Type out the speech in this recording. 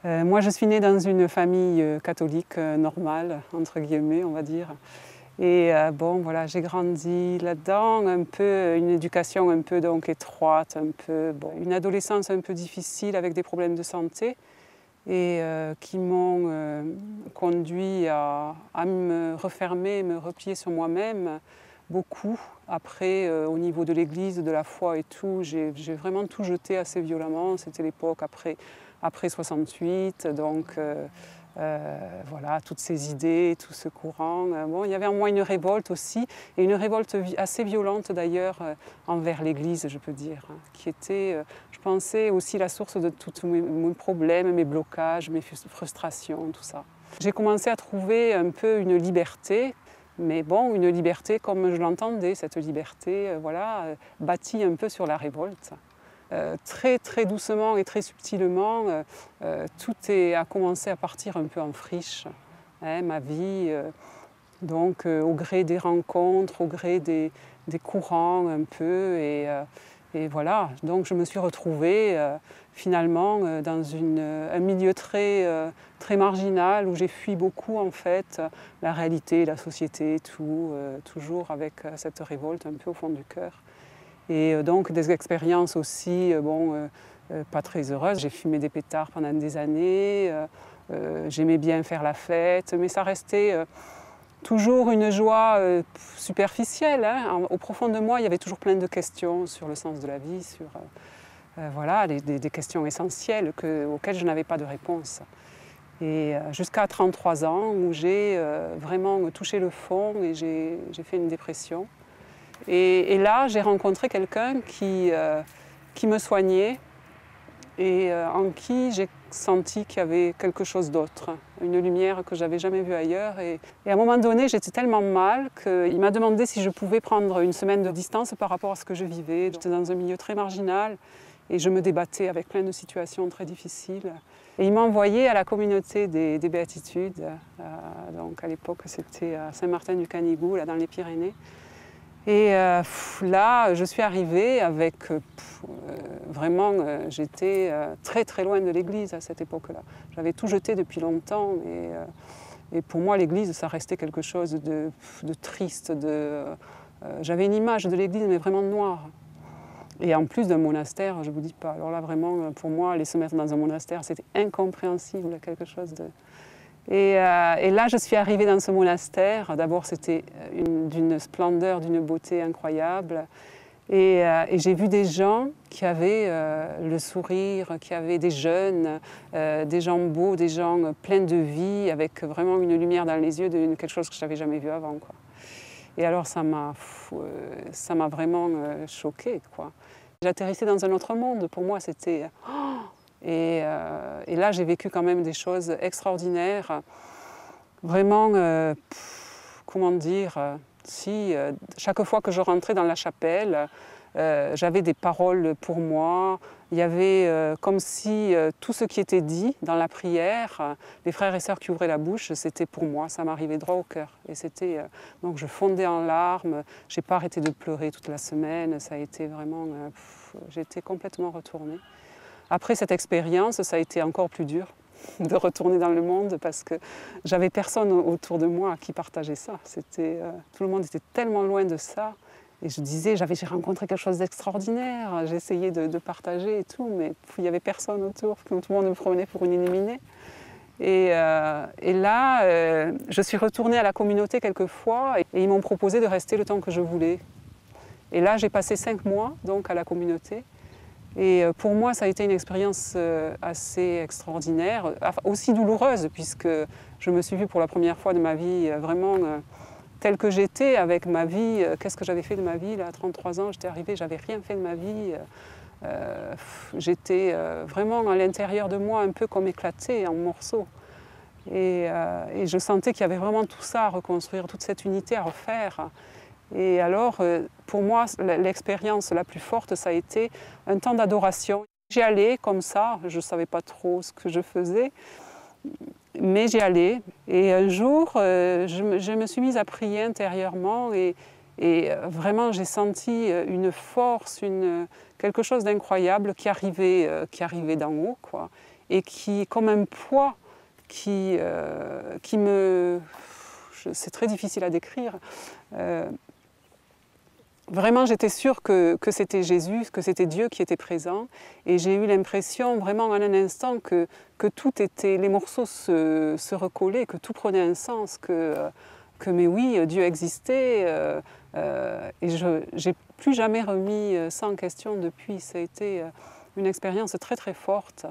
Moi, je suis née dans une famille catholique normale, entre guillemets, on va dire. Et bon, voilà, j'ai grandi là-dedans, un peu, une éducation un peu donc étroite, un peu, bon, une adolescence un peu difficile avec des problèmes de santé et qui m'ont conduit à me refermer, me replier sur moi-même beaucoup. Après, au niveau de l'église, de la foi et tout, j'ai vraiment tout jeté assez violemment. C'était l'époque après 68, donc voilà, toutes ces idées, tout ce courant. Bon, il y avait en moi une révolte aussi, et une révolte assez violente d'ailleurs envers l'Église, je peux dire, hein, qui était, je pensais, aussi la source de tous mes problèmes, mes blocages, mes frustrations, tout ça. J'ai commencé à trouver un peu une liberté, mais bon, une liberté comme je l'entendais, cette liberté, voilà, bâtie un peu sur la révolte. Très très doucement et très subtilement, tout a commencé à partir un peu en friche, hein, ma vie. Donc au gré des rencontres, au gré des courants un peu, et voilà. Donc je me suis retrouvée finalement dans un milieu très marginal où j'ai fui beaucoup en fait la réalité, la société, tout, toujours avec cette révolte un peu au fond du cœur. Et donc des expériences aussi bon, pas très heureuses. J'ai fumé des pétards pendant des années, j'aimais bien faire la fête, mais ça restait toujours une joie superficielle, hein. Au profond de moi, il y avait toujours plein de questions sur le sens de la vie, sur voilà, des questions essentielles auxquelles je n'avais pas de réponse. Et jusqu'à 33 ans, où j'ai vraiment touché le fond et j'ai fait une dépression. Et là, j'ai rencontré quelqu'un qui me soignait et en qui j'ai senti qu'il y avait quelque chose d'autre, une lumière que je n'avais jamais vue ailleurs. Et à un moment donné, j'étais tellement mal qu'il m'a demandé si je pouvais prendre une semaine de distance par rapport à ce que je vivais. J'étais dans un milieu très marginal et je me débattais avec plein de situations très difficiles. Et il m'a envoyé à la communauté des Béatitudes. Donc à l'époque, c'était à Saint-Martin-du-Canigou, là dans les Pyrénées. Et là, je suis arrivée avec, vraiment, j'étais très très loin de l'église à cette époque-là. J'avais tout jeté depuis longtemps et pour moi l'église, ça restait quelque chose de triste. J'avais une image de l'église mais vraiment noire. Et en plus d'un monastère, je ne vous dis pas. Alors là vraiment, pour moi, aller se mettre dans un monastère, c'était incompréhensible, quelque chose de... Et là, je suis arrivée dans ce monastère. D'abord, c'était d'une splendeur, d'une beauté incroyable. Et j'ai vu des gens qui avaient le sourire, qui avaient des jeunes, des gens beaux, des gens pleins de vie, avec vraiment une lumière dans les yeux, quelque chose que je n'avais jamais vu avant, quoi. Et alors, ça m'a vraiment choquée, quoi. J'atterrissais dans un autre monde. Pour moi, c'était... Et là, j'ai vécu quand même des choses extraordinaires. Vraiment, comment dire, chaque fois que je rentrais dans la chapelle, j'avais des paroles pour moi. Il y avait comme si tout ce qui était dit dans la prière, les frères et sœurs qui ouvraient la bouche, c'était pour moi, ça m'arrivait droit au cœur. Et c'était, donc je fondais en larmes, j'ai pas arrêté de pleurer toute la semaine, ça a été vraiment, j'étais complètement retournée. Après cette expérience, ça a été encore plus dur de retourner dans le monde parce que j'avais personne autour de moi qui partageait ça. Tout le monde était tellement loin de ça. Et je disais, j'ai rencontré quelque chose d'extraordinaire, j'essayais de partager et tout, mais il n'y avait personne autour, tout le monde me prenait pour une illuminée. Et là, je suis retournée à la communauté quelques fois et ils m'ont proposé de rester le temps que je voulais. Et là, j'ai passé 5 mois donc, à la communauté. Et pour moi, ça a été une expérience assez extraordinaire, aussi douloureuse, puisque je me suis vue pour la première fois de ma vie vraiment telle que j'étais, avec ma vie. Qu'est-ce que j'avais fait de ma vie là, à 33 ans, j'étais arrivée, j'avais rien fait de ma vie. J'étais vraiment à l'intérieur de moi un peu comme éclatée en morceaux. Et je sentais qu'il y avait vraiment tout ça à reconstruire, toute cette unité à refaire. Et alors, pour moi, l'expérience la plus forte, ça a été un temps d'adoration. J'y allais comme ça, je ne savais pas trop ce que je faisais, mais j'y allais. Et un jour, je me suis mise à prier intérieurement et Et vraiment, j'ai senti une force, quelque chose d'incroyable qui arrivait d'en haut, quoi, et qui, comme un poids, qui me... C'est très difficile à décrire. Vraiment, j'étais sûre que c'était Jésus, que c'était Dieu qui était présent. Et j'ai eu l'impression, vraiment en un instant, que tout était... Les morceaux se recollaient, que tout prenait un sens, mais oui, Dieu existait. Et je n'ai plus jamais remis ça en question depuis. Ça a été une expérience très très forte.